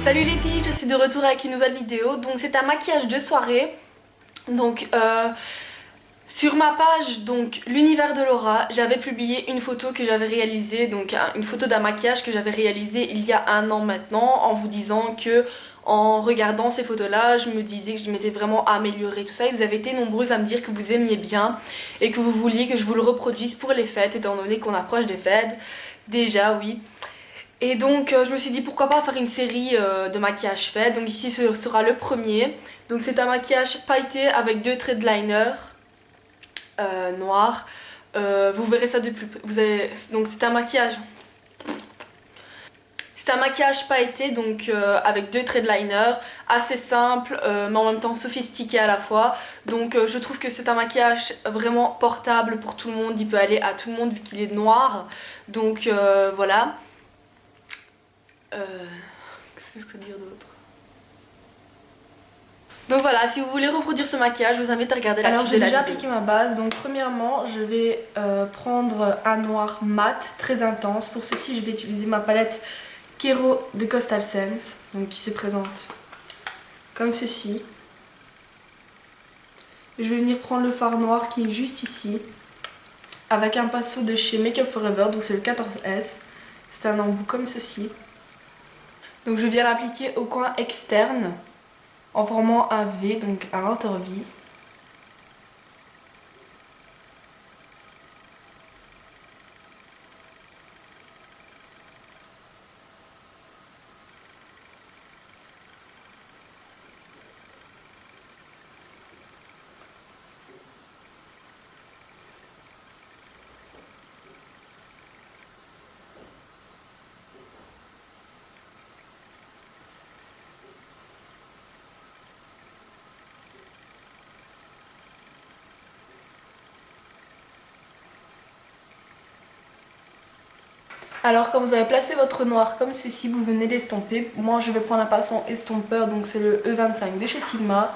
Salut les filles, je suis de retour avec une nouvelle vidéo. Donc c'est un maquillage de soirée. Donc sur ma page donc l'univers de Laura, j'avais publié une photo que j'avais réalisée, donc une photo d'un maquillage que j'avais réalisé il y a 1 an maintenant, en vous disant que en regardant ces photos là, je me disais que je m'étais vraiment améliorée tout ça, et vous avez été nombreuses à me dire que vous aimiez bien et que vous vouliez que je vous le reproduise pour les fêtes, étant donné qu'on approche des fêtes. Déjà oui. Et donc je me suis dit pourquoi pas faire une série de maquillage fait. Donc ici ce sera le premier. Donc c'est un maquillage pailleté avec 2 traits de liner noirs. Vous verrez ça de plus près. Donc c'est un maquillage. C'est un maquillage pailleté, donc avec 2 traits de liner, assez simple mais en même temps sophistiqué à la fois. Donc je trouve que c'est un maquillage vraiment portable pour tout le monde, il peut aller à tout le monde vu qu'il est noir. Donc voilà. Qu'est-ce que je peux dire d'autre? Donc voilà, si vous voulez reproduire ce maquillage, je vous invite à regarder la suite. Alors j'ai déjà appliqué ma base, donc premièrement je vais prendre un noir mat très intense. Pour ceci je vais utiliser ma palette Kero de Coastal Scents, donc qui se présente comme ceci. Je vais venir prendre le fard noir qui est juste ici, avec un pinceau de chez Make Up Forever, donc c'est le 14S. C'est un embout comme ceci. Donc je viens l'appliquer au coin externe en formant un V, donc un outer V. Alors quand vous avez placé votre noir comme ceci, vous venez l'estomper. Moi je vais prendre un pinceau estompeur, donc c'est le E25 de chez Sigma.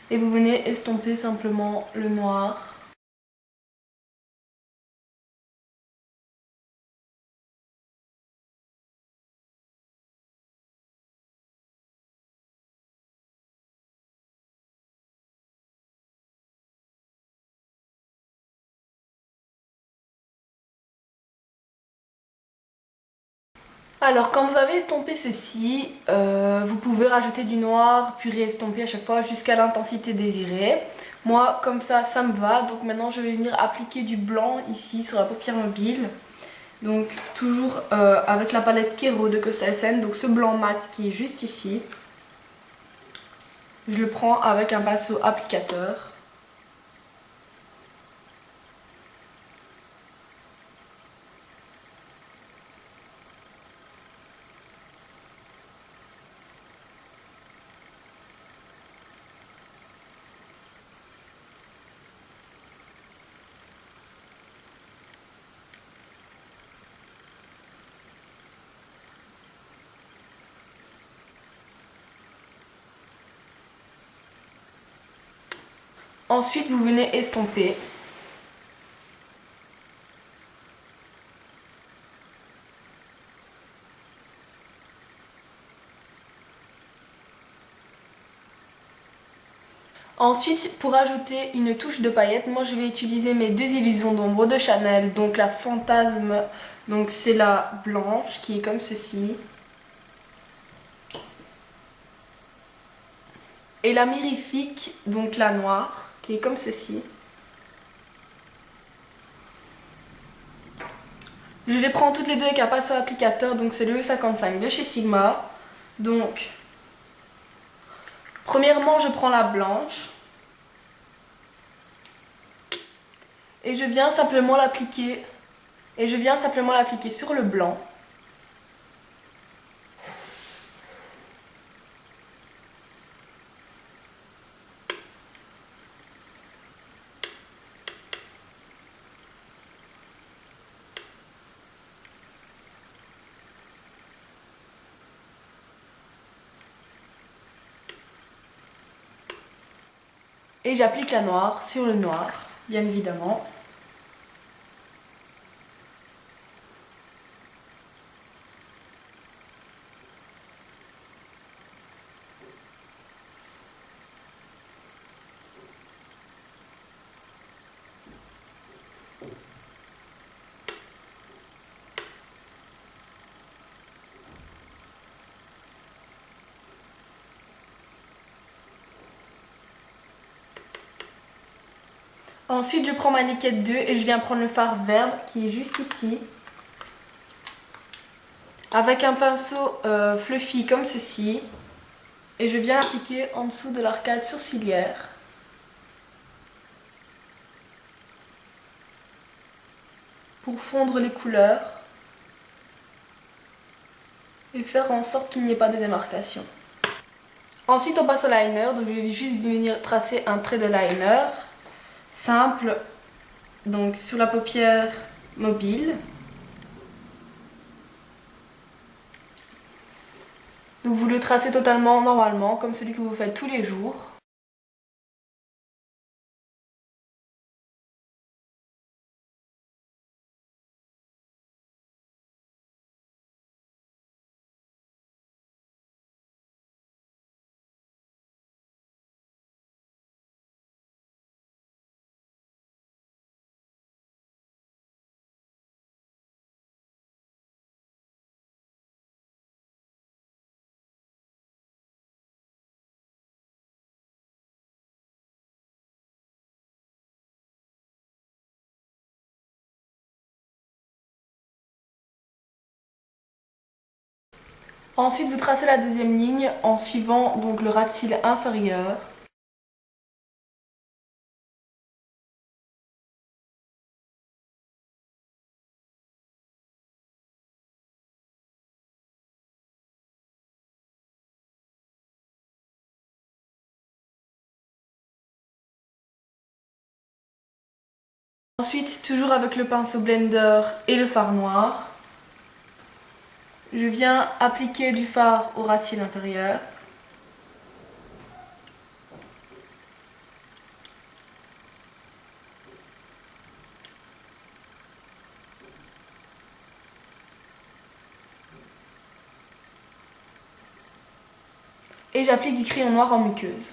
Et vous venez estomper simplement le noir. Alors quand vous avez estompé ceci, vous pouvez rajouter du noir puis réestomper à chaque fois jusqu'à l'intensité désirée. Moi comme ça me va, donc maintenant je vais venir appliquer du blanc ici sur la paupière mobile. Donc toujours avec la palette Kero de Coastal Scents, donc ce blanc mat qui est juste ici. Je le prends avec un pinceau applicateur. Ensuite vous venez estomper. Ensuite, pour ajouter une touche de paillettes, moi je vais utiliser mes 2 illusions d'ombre de Chanel. Donc la Fantasme, donc c'est la blanche qui est comme ceci. Et la Mirifique, donc la noire, qui est comme ceci. Je les prends toutes les deux avec un pinceau applicateur, donc c'est le E55 de chez Sigma. Donc, premièrement je prends la blanche. Et je viens simplement l'appliquer. Sur le blanc. Et j'applique la noire sur le noir, bien évidemment. Ensuite, je prends ma Naked 2 et je viens prendre le fard Verbe qui est juste ici. Avec un pinceau fluffy comme ceci. Et je viens appliquer en dessous de l'arcade sourcilière. Pour fondre les couleurs. Et faire en sorte qu'il n'y ait pas de démarcation. Ensuite, on passe au liner. Donc, je vais juste venir tracer un trait de liner. Simple, donc sur la paupière mobile. Donc vous le tracez totalement normalement, comme celui que vous faites tous les jours. Ensuite, vous tracez la deuxième ligne en suivant donc le ras de cils inférieur. Ensuite, toujours avec le pinceau blender et le fard noir, je viens appliquer du fard au ras de cils inférieur. Et j'applique du crayon noir en muqueuse.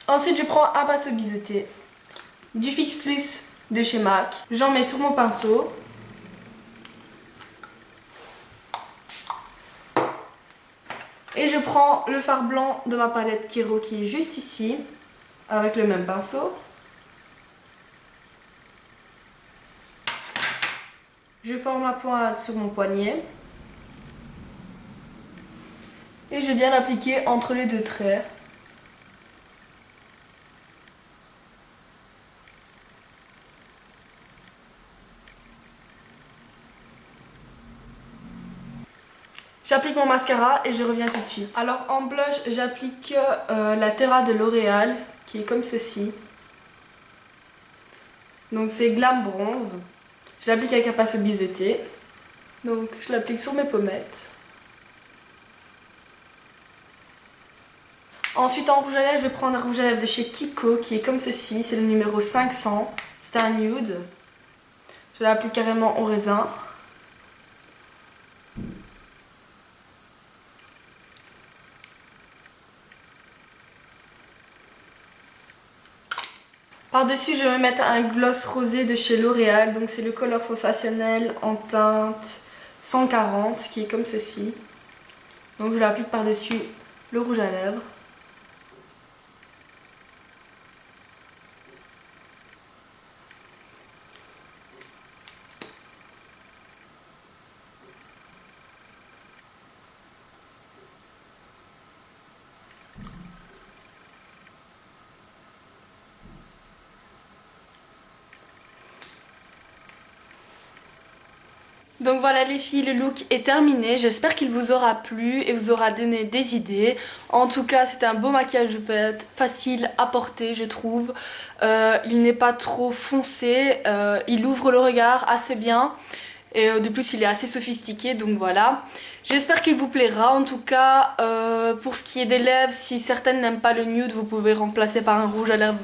Ensuite, je prends un pinceau biseauté, du Fix Plus de chez MAC. J'en mets sur mon pinceau. Et je prends le fard blanc de ma palette Kiro qui est juste ici, avec le même pinceau. Je forme la pointe sur mon poignet. Et je viens l'appliquer entre les deux traits. J'applique mon mascara et je reviens tout de suite. Alors en blush, j'applique la Terra de L'Oréal qui est comme ceci. Donc c'est Glam Bronze. Je l'applique avec un pinceau biseauté. Donc je l'applique sur mes pommettes. Ensuite en rouge à lèvres, je vais prendre un rouge à lèvres de chez Kiko qui est comme ceci. C'est le numéro 500. C'est un nude. Je l'applique carrément au raisin. Par-dessus, je vais mettre un gloss rosé de chez L'Oréal. Donc c'est le Color Sensationnel en teinte 140 qui est comme ceci. Donc je l'applique par-dessus le rouge à lèvres. Donc voilà les filles, le look est terminé, j'espère qu'il vous aura plu et vous aura donné des idées. En tout cas c'était un beau maquillage de fête, facile à porter je trouve. Il n'est pas trop foncé, il ouvre le regard assez bien. Et de plus il est assez sophistiqué donc voilà. J'espère qu'il vous plaira. En tout cas pour ce qui est des lèvres, si certaines n'aiment pas le nude, vous pouvez remplacer par un rouge à lèvres,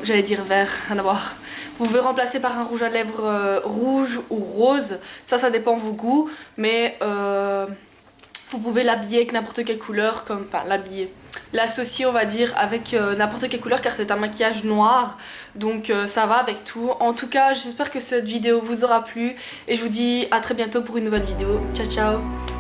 j'allais dire vert, rien à voir. Vous pouvez remplacer par un rouge à lèvres rouge ou rose, ça dépend de vos goûts. Mais vous pouvez l'habiller avec n'importe quelle couleur, l'associer on va dire avec n'importe quelle couleur car c'est un maquillage noir. Donc ça va avec tout. En tout cas j'espère que cette vidéo vous aura plu et je vous dis à très bientôt pour une nouvelle vidéo. Ciao ciao.